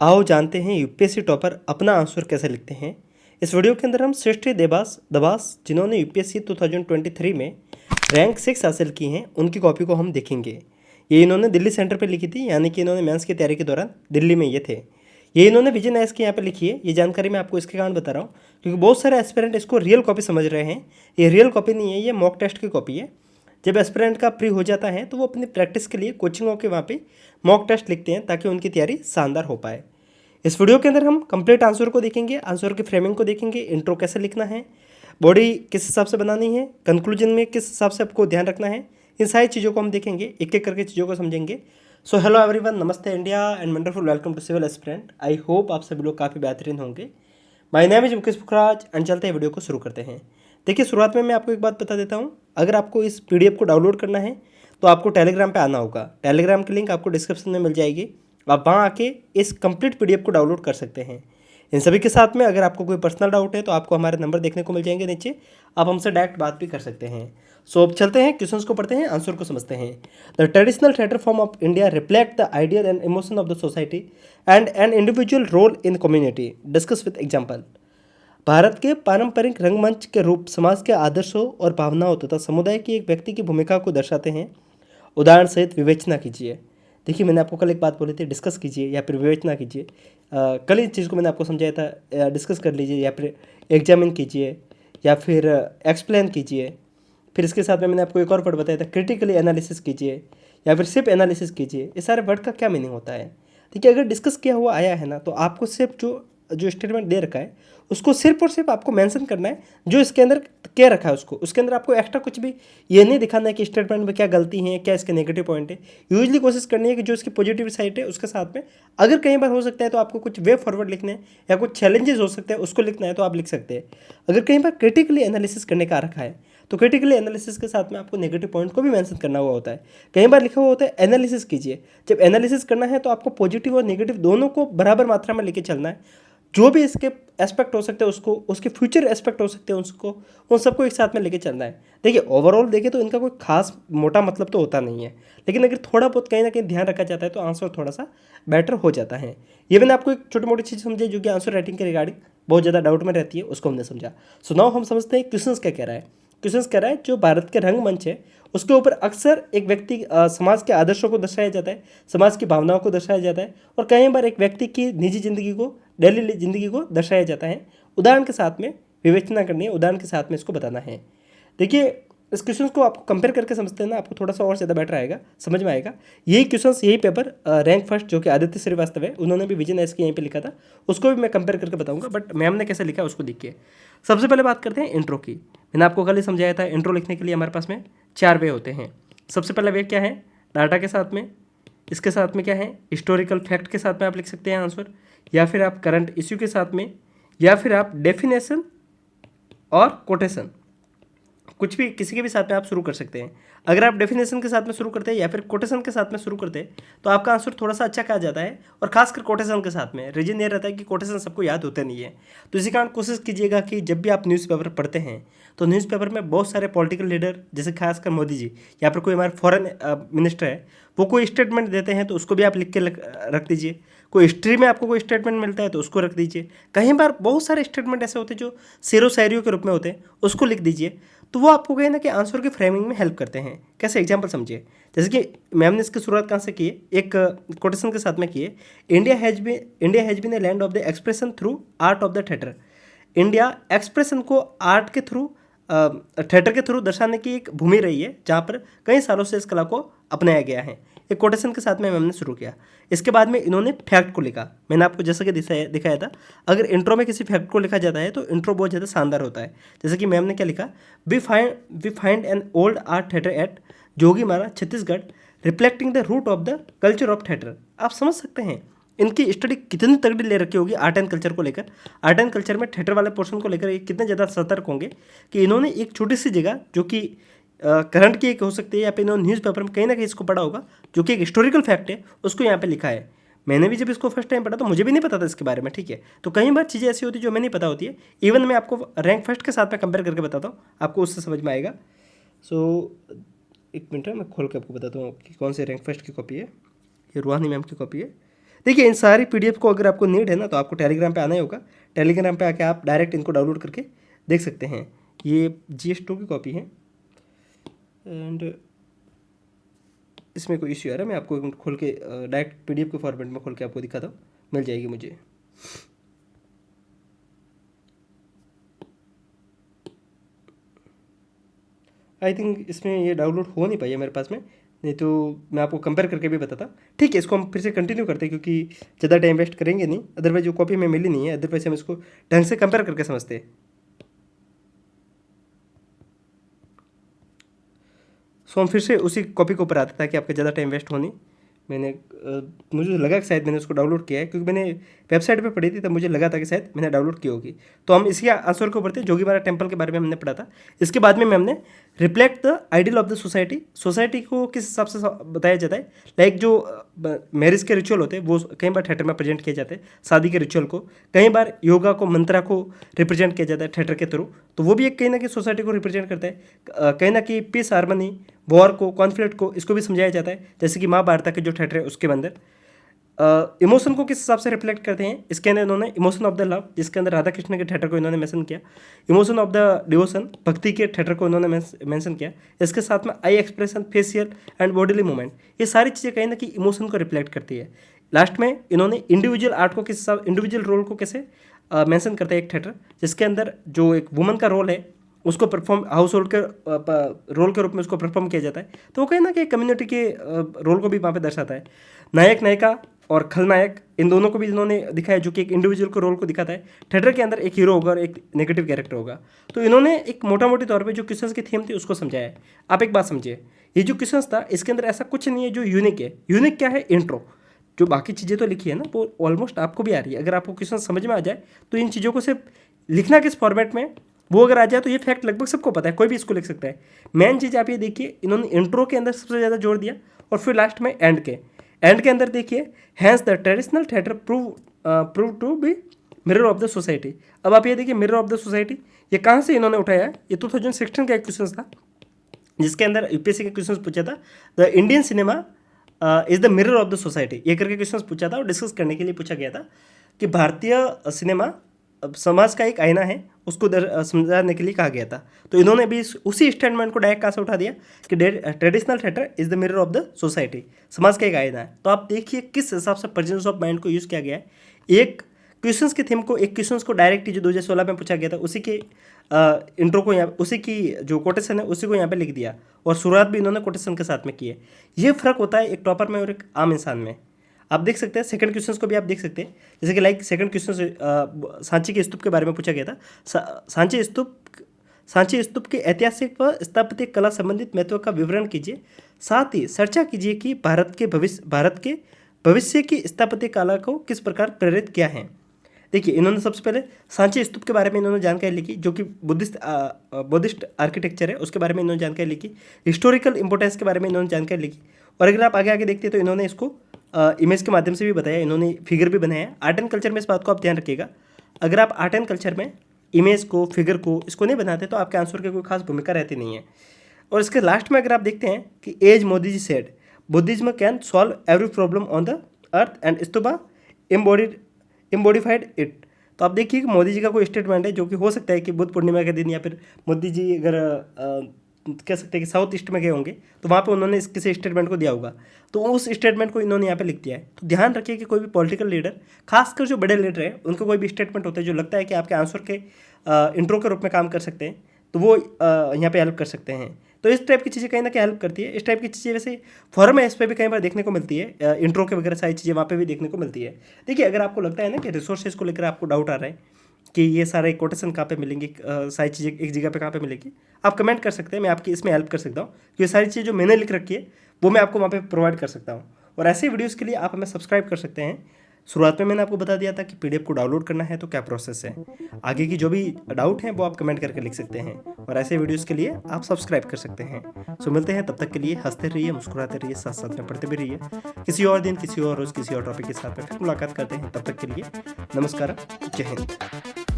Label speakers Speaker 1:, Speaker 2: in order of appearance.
Speaker 1: आओ जानते हैं यूपीएससी टॉपर अपना आंसर कैसे लिखते हैं। इस वीडियो के अंदर हम सृष्टि दबास जिन्होंने यूपीएससी 2023 में रैंक 6 हासिल की हैं उनकी कॉपी को हम देखेंगे। ये इन्होंने दिल्ली सेंटर पे लिखी थी, यानी कि इन्होंने मेंस की तैयारी के दौरान दिल्ली में ये थे। ये इन्होंने विजन एस के यहाँ पे लिखी है। ये जानकारी मैं आपको इसके कारण बता रहा हूँ क्योंकि बहुत सारे एस्पिरेंट इसको रियल कॉपी समझ रहे हैं। ये रियल कॉपी नहीं है, ये मॉक टेस्ट की कॉपी है। जब एस्पिरेंट का प्री हो जाता है तो वो अपनी प्रैक्टिस के लिए कोचिंगों के वहाँ पे मॉक टेस्ट लिखते हैं ताकि उनकी तैयारी शानदार हो पाए। इस वीडियो के अंदर हम कंप्लीट आंसर को देखेंगे, आंसर की फ्रेमिंग को देखेंगे, इंट्रो कैसे लिखना है, बॉडी किस हिसाब से बनानी है, कंक्लूजन में किस हिसाब से आपको ध्यान रखना है, इन सारी चीज़ों को हम देखेंगे, एक एक करके चीज़ों को समझेंगे। So hello everyone, namaste India and wonderful welcome to civil aspirant. I hope आप सभी लोग काफ़ी बेहतरीन होंगे। My name is Mukesh Pukhraj and चलते हैं वीडियो को शुरू करते हैं। देखिए, शुरुआत में मैं आपको एक बात बता देता हूँ। अगर आपको इस पीडीएफ को डाउनलोड करना है तो आपको टेलीग्राम पे आना होगा। टेलीग्राम की लिंक आपको डिस्क्रिप्शन में मिल जाएगी। आप वहाँ आके इस कंप्लीट पीडीएफ को डाउनलोड कर सकते हैं। इन सभी के साथ में अगर आपको कोई पर्सनल डाउट है तो आपको हमारे नंबर देखने को मिल जाएंगे नीचे, आप हमसे डायरेक्ट बात भी कर सकते हैं। सो अब चलते हैं, क्वेश्चंस को पढ़ते हैं, आंसर को समझते हैं। The traditional theatre form of India reflect the ideal and emotion of the society and an individual role in community. Discuss with example. Bharat के पारंपरिक रंगमंच के रूप समाज के आदर्शों और भावनाओं तथा समुदाय की एक व्यक्ति की भूमिका को दर्शाते हैं। उदाहरण सहित विवेचना कीजिए। देखिए, मैंने आपको कल एक बात बोली थी, डिस्कस कीजिए या फिर विवेचना कीजिए। कल इस चीज़ को मैंने आपको समझाया था, डिस्कस कर लीजिए या फिर एग्जामिन कीजिए या फिर एक्सप्लेन कीजिए। फिर इसके साथ में मैंने आपको एक और वर्ड बताया था, क्रिटिकली एनालिसिस कीजिए या फिर सिर्फ एनालिसिस कीजिए। इस सारे वर्ड का क्या मीनिंग होता है? देखिए, अगर डिस्कस किया हुआ आया है ना तो आपको सिर्फ जो स्टेटमेंट दे रखा है उसको सिर्फ और सिर्फ आपको मेंशन करना है, जो इसके अंदर क्या रखा है उसको। उसके अंदर आपको एक्स्ट्रा कुछ भी ये नहीं दिखाना है कि स्टेटमेंट में क्या गलती है, क्या इसके नेगेटिव पॉइंट है। यूजली कोशिश करनी है कि जो इसकी पॉजिटिव साइड है उसके साथ में अगर कई बार हो सकता है तो आपको कुछ वे फॉरवर्ड लिखने हैं या कुछ चैलेंजेस हो सकते हैं उसको लिखना है तो आप लिख सकते हैं। अगर कई बार क्रिटिकली एनालिसिस करने का रखा है तो क्रिटिकली एनालिसिस के साथ में आपको नेगेटिव पॉइंट को भी मेंशन करना हुआ होता है। कई बार लिखा हुआ होता है एनालिसिस कीजिए। जब एनालिसिस करना है तो आपको पॉजिटिव और नेगेटिव दोनों को बराबर मात्रा में लेके चलना है। जो भी इसके एस्पेक्ट हो सकते हैं उसको, उसके फ्यूचर एस्पेक्ट हो सकते हैं उसको, उन सबको एक साथ में लेके चलना है। देखिए, ओवरऑल देखें तो इनका कोई खास मोटा मतलब तो होता नहीं है, लेकिन अगर थोड़ा बहुत कहीं ना कहीं ध्यान रखा जाता है तो आंसर थोड़ा सा बेटर हो जाता है। ये मैंने आपको एक छोटी मोटी चीज़ समझाई जो कि आंसर राइटिंग के रिगार्डिंग बहुत ज़्यादा डाउट में रहती है, उसको हमने समझा। सो नाउ हम समझते हैं क्वेश्चंस क्या कह रहा है। क्वेश्चंस कह रहा है जो भारत के रंगमंच है उसके ऊपर अक्सर एक व्यक्ति समाज के आदर्शों को दर्शाया जाता है, समाज की भावनाओं को दर्शाया जाता है और कई बार एक व्यक्ति की निजी जिंदगी को, डेली जिंदगी को दर्शाया जाता है। उदाहरण के साथ में विवेचना करनी है, उदाहरण के साथ में इसको बताना है। देखिए, इस क्वेश्चन को आपको कंपेयर करके समझते हैं ना, आपको थोड़ा सा और ज़्यादा बेटर आएगा, समझ में आएगा। यही क्वेश्चंस, यही पेपर रैंक फर्स्ट जो कि आदित्य श्रीवास्तव है, उन्होंने भी विजन एस के यहीं पे लिखा था, उसको भी मैं कंपेयर करके बताऊंगा, बट मैम ने कैसे लिखा उसको देखिए। सबसे पहले बात करते हैं इंट्रो की। मैंने आपको कल ही समझाया था, इंट्रो लिखने के लिए हमारे पास में 4 वे होते हैं। सबसे पहला वे क्या है? डाटा के साथ में, इसके साथ में क्या है, हिस्टोरिकल फैक्ट के साथ में आप लिख सकते हैं आंसर, या फिर आप करंट इश्यू के साथ में, या फिर आप डेफिनेशन और कोटेशन, कुछ भी किसी के भी साथ में आप शुरू कर सकते हैं। अगर आप डेफिनेशन के साथ में शुरू करते हैं या फिर कोटेशन के साथ में शुरू करते हैं तो आपका आंसर थोड़ा सा अच्छा कहा जाता है। और खासकर कोटेशन के साथ में रीजन ये रहता है कि कोटेशन सबको याद होते नहीं है, तो इसी कारण कोशिश कीजिएगा कि जब भी आप न्यूज़पेपर पढ़ते हैं तो न्यूज़पेपर में बहुत सारे पॉलिटिकल लीडर, जैसे खासकर मोदी जी या फिर कोई हमारे फॉरेन मिनिस्टर है, वो कोई स्टेटमेंट देते हैं तो उसको भी आप लिख के रख दीजिए। कोई हिस्ट्री में आपको कोई स्टेटमेंट मिलता है तो उसको रख दीजिए। कई बार बहुत सारे स्टेटमेंट ऐसे होते हैं जो शेरो शायरियों के रूप में होते हैं, उसको लिख दीजिए। तो वो आपको कहीं ना कि आंसर की फ्रेमिंग में हेल्प करते हैं। कैसे? एग्जांपल समझिए। जैसे कि मैम ने इसकी शुरुआत कहाँ से की है, एक कोटेशन के साथ में की है। India has been a land of the expression through art of the theatre. India expression को आर्ट के थ्रू, थिएटर के थ्रू दर्शाने की एक भूमि रही है जहाँ पर कई सालों से इस कला को अपनाया गया है। एक कोटेशन के साथ में मैम ने शुरू किया। इसके बाद में इन्होंने फैक्ट को लिखा। मैंने आपको जैसा कि दिखाया था, अगर इंट्रो में किसी फैक्ट को लिखा जाता है तो इंट्रो बहुत ज़्यादा शानदार होता है। जैसे कि मैम ने क्या लिखा, we find an old art theatre at Jogimara Chhattisgarh reflecting the root of the culture of theatre. आप समझ सकते हैं इनकी स्टडी कितनी तगड़ी ले रखी होगी आर्ट एंड कल्चर को लेकर। आर्ट एंड कल्चर में थिएटर वाले पोर्शन को लेकर ये कितने ज़्यादा सतर्क होंगे कि इन्होंने एक छोटी सी जगह जो कि करंट की एक हो सकती है या फिर इन्होंने न्यूज़पेपर में कहीं ना कहीं इसको पढ़ा होगा जो कि एक हिस्टोरिकल फैक्ट है, उसको यहाँ पे लिखा है। मैंने भी जब इसको फर्स्ट टाइम पढ़ा तो मुझे भी नहीं पता था इसके बारे में, ठीक है। तो कई बार चीज़ें ऐसी होती है जो हमें नहीं पता होती है। इवन मैं आपको रैंक फर्स्ट के साथ में कंपेयर करके बताता हूँ, आपको उससे समझ में आएगा। सो एक मिनट है, मैं खोल के आपको बताता हूँ कि कौन से रैंक फर्स्ट की कॉपी है। ये रूहानी मैम की कॉपी है। देखिए इन सारी PDF को अगर आपको नीड है ना तो आपको टेलीग्राम पे आना ही होगा। टेलीग्राम पे आके आप डायरेक्ट इनको डाउनलोड करके देख सकते हैं। ये GS2 की कॉपी है एंड इसमें कोई इश्यू आ रहा है, मैं आपको खोल के डायरेक्ट PDF के फॉर्मेट में खोल के आपको दिखाता हूँ, मिल जाएगी मुझे। आई थिंक इसमें ये डाउनलोड हो नहीं पाई है मेरे पास में, नहीं तो मैं आपको कंपेयर करके भी बताता। ठीक है, इसको हम फिर से कंटिन्यू करते हैं क्योंकि ज़्यादा टाइम वेस्ट करेंगे नहीं, अदरवाइज जो कॉपी में मिली नहीं है, अदरवाइज हम इसको ढंग से कंपेयर करके समझते हैं। सो हम फिर से उसी कॉपी के ऊपर आते ताकि आपका ज़्यादा टाइम वेस्ट हो नहीं। मुझे लगा कि शायद मैंने उसको डाउनलोड किया है क्योंकि मैंने वेबसाइट पे पढ़ी थी, तब मुझे लगा था कि शायद मैंने डाउनलोड की होगी। तो हम इसी आंसर के ऊपर थे, जोगीबारा टेम्पल के बारे में हमने पढ़ा था। इसके बाद में हमने reflect the ideal of the society, society को किस हिसाब से बताया जाता है। लाइक जो मैरिज के रिचुअल होते हैं वो कई बार थिएटर में प्रेजेंट किए जाते हैं, शादी के रिचुअल को, कई बार योगा को, मंत्रा को रिप्रेजेंट किया जाता है थिएटर के थ्रू। तो वो भी एक कहीं ना कहीं सोसाइटी को रिप्रेजेंट करता है। कहीं ना कहीं पीस, हार्मनी, वॉर को, कॉन्फ्लिक्ट को, इसको भी समझाया जाता है। जैसे कि महाभारत के जो थिएटर है उसके अंदर इमोशन को किस हिसाब से रिफ्लेक्ट करते हैं, इसके अंदर इन्होंने इमोशन ऑफ द लव, जिसके अंदर राधा कृष्ण के थिएटर को इन्होंने मेंशन किया, इमोशन ऑफ द डिवोशन, भक्ति के थिएटर को इन्होंने मेंशन किया। इसके साथ में eye expression, facial and bodily movement, ये सारी चीज़ें कहीं ना कहीं इमोशन को रिफ्लेक्ट करती है। लास्ट में इन्होंने इंडिविजुअल आर्ट को किस हिसाब, इंडिविजुअल रोल को कैसे मेंशन करते हैं एक थिएटर, जिसके अंदर जो एक वुमन का रोल है उसको परफॉर्म, हाउस होल्ड के रोल के रूप में उसको परफॉर्म किया जाता है। तो वो कहीं ना कहीं कम्युनिटी के रोल को भी वहाँ पे दर्शाता है। नायक, नायिका और खलनायक, इन दोनों को भी इन्होंने दिखाया, जो कि एक इंडिविजुअल को रोल को दिखाता है। थिएटर के अंदर एक हीरो होगा और एक नेगेटिव कैरेक्टर होगा। तो इन्होंने एक मोटा मोटी तौर पे जो क्वेश्चंस की थीम थी उसको समझाया है। आप एक बात समझिए, ये जो क्वेश्चंस था इसके अंदर ऐसा कुछ नहीं है जो यूनिक है। यूनिक क्या है? इंट्रो। जो बाकी चीज़ें तो लिखी है ना वो ऑलमोस्ट आपको भी आ रही है। अगर आपको क्वेश्चन समझ में आ जाए तो इन चीज़ों को सिर्फ लिखना किस फॉर्मेट में, वो अगर आ जाए तो ये फैक्ट लगभग सबको पता है, कोई भी इसको लिख सकता है। मेन चीज़ आप ये देखिए, इन्होंने इंट्रो के अंदर सबसे ज़्यादा जोर दिया और फिर लास्ट में एंड के अंदर देखिए, hence the traditional theatre prove to be mirror of the society. अब आप ये देखिए, मिरर ऑफ द सोसाइटी ये कहाँ से इन्होंने उठाया है? ये 2016 का एक क्वेश्चन था जिसके अंदर यूपीएससी के क्वेश्चन पूछा था, the Indian cinema is the mirror of the society, ये करके क्वेश्चन पूछा था और डिस्कस करने के लिए पूछा गया था कि भारतीय सिनेमा समाज का एक आईना है, उसको समझाने के लिए कहा गया था। तो इन्होंने भी उसी स्टेटमेंट को डायरेक्ट कहाँ से उठा दिया कि traditional theatre is the mirror of the society, समाज का एक आईना है। तो आप देखिए किस हिसाब से प्रेजेंस ऑफ माइंड को यूज़ किया गया है। एक क्वेश्चंस की थीम को, एक क्वेश्चंस को डायरेक्ट जो 2016 में पूछा गया था उसी के इंट्रो को यहाँ, उसी की जो कोटेशन है उसी को यहाँ पे लिख दिया और शुरुआत भी इन्होंने कोटेशन के साथ में की है। ये फ़र्क होता है एक टॉपर में और एक आम इंसान में। आप देख सकते हैं सेकंड क्वेश्चंस को भी आप देख सकते हैं, जैसे कि लाइक सेकंड क्वेश्चन सांची के स्तूप के बारे में पूछा गया था। सांची स्तूप के ऐतिहासिक व स्थापत्य कला संबंधित महत्व का विवरण कीजिए, साथ ही चर्चा कीजिए कि भारत के भविष्य की स्थापत्य कला को किस प्रकार प्रेरित किया है। देखिए इन्होंने सबसे पहले सांची स्तूप के बारे में इन्होंने जानकारी लिखी, जो कि बुद्धिस्ट आर्किटेक्चर है, उसके बारे में इन्होंने जानकारी लिखी। हिस्टोरिकल इंपोर्टेंस के बारे में इन्होंने जानकारी लिखी। और अगर आप आगे देखते हैं तो इन्होंने इसको इमेज के माध्यम से भी बताया, इन्होंने फिगर भी बनाया। आर्ट एंड कल्चर में इस बात को आप ध्यान रखिएगा, अगर आप आर्ट एंड कल्चर में इमेज को, फिगर को, इसको नहीं बनाते तो आपके आंसर की कोई खास भूमिका रहती नहीं है। और इसके लास्ट में अगर आप देखते हैं कि as Modi ji said, Buddhism can solve every problem on the earth and stupa embodified it. तो आप देखिए कि मोदी जी का कोई स्टेटमेंट है जो कि हो सकता है कि बुद्ध पूर्णिमा के दिन या फिर मोदी जी अगर कह सकते हैं कि साउथ ईस्ट में गए होंगे तो वहाँ पे उन्होंने किसी स्टेटमेंट को दिया होगा, तो उस स्टेटमेंट को इन्होंने यहाँ पे लिख दिया है। तो ध्यान रखिए कि कोई भी पॉलिटिकल लीडर, खासकर जो बड़े लीडर हैं, उनका कोई भी स्टेटमेंट होता है जो लगता है कि आपके आंसर के इंट्रो के रूप में काम कर सकते हैं, तो वो यहाँ पे हेल्प कर सकते हैं। तो इस टाइप की चीज़ें कहीं ना कहीं हेल्प करती है। इस टाइप की चीज़ें वैसे फॉरम है, इस पर भी कई बार देखने को मिलती है, इंट्रो के वगैरह सारी चीज़ें वहाँ पे भी देखने को मिलती है। देखिए अगर आपको लगता है ना कि रिसोर्सेज को लेकर आपको डाउट आ रहा है कि ये सारे कोटेशन कहाँ पे मिलेंगे, सारी चीज़ें एक जगह पे कहाँ पे मिलेगी, आप कमेंट कर सकते हैं, मैं आपकी इसमें हेल्प कर सकता हूँ। क्योंकि सारी चीज़ें जो मैंने लिख रखी है वो मैं आपको वहाँ पे प्रोवाइड कर सकता हूँ। और ऐसे वीडियोज़ के लिए आप हमें सब्सक्राइब कर सकते हैं। शुरुआत में मैंने आपको बता दिया था कि PDF को डाउनलोड करना है तो क्या प्रोसेस है। आगे की जो भी डाउट है वो आप कमेंट करके लिख सकते हैं, और ऐसे वीडियोज़ के लिए आप सब्सक्राइब कर सकते हैं। सो मिलते हैं, तब तक के लिए हंसते रहिए, मुस्कुराते रहिए, साथ साथ में पढ़ते भी रहिए। किसी और दिन, किसी और रोज़, किसी और टॉपिक के साथ में फिर मुलाकात करते हैं। तब तक के लिए नमस्कार, जय हिंद।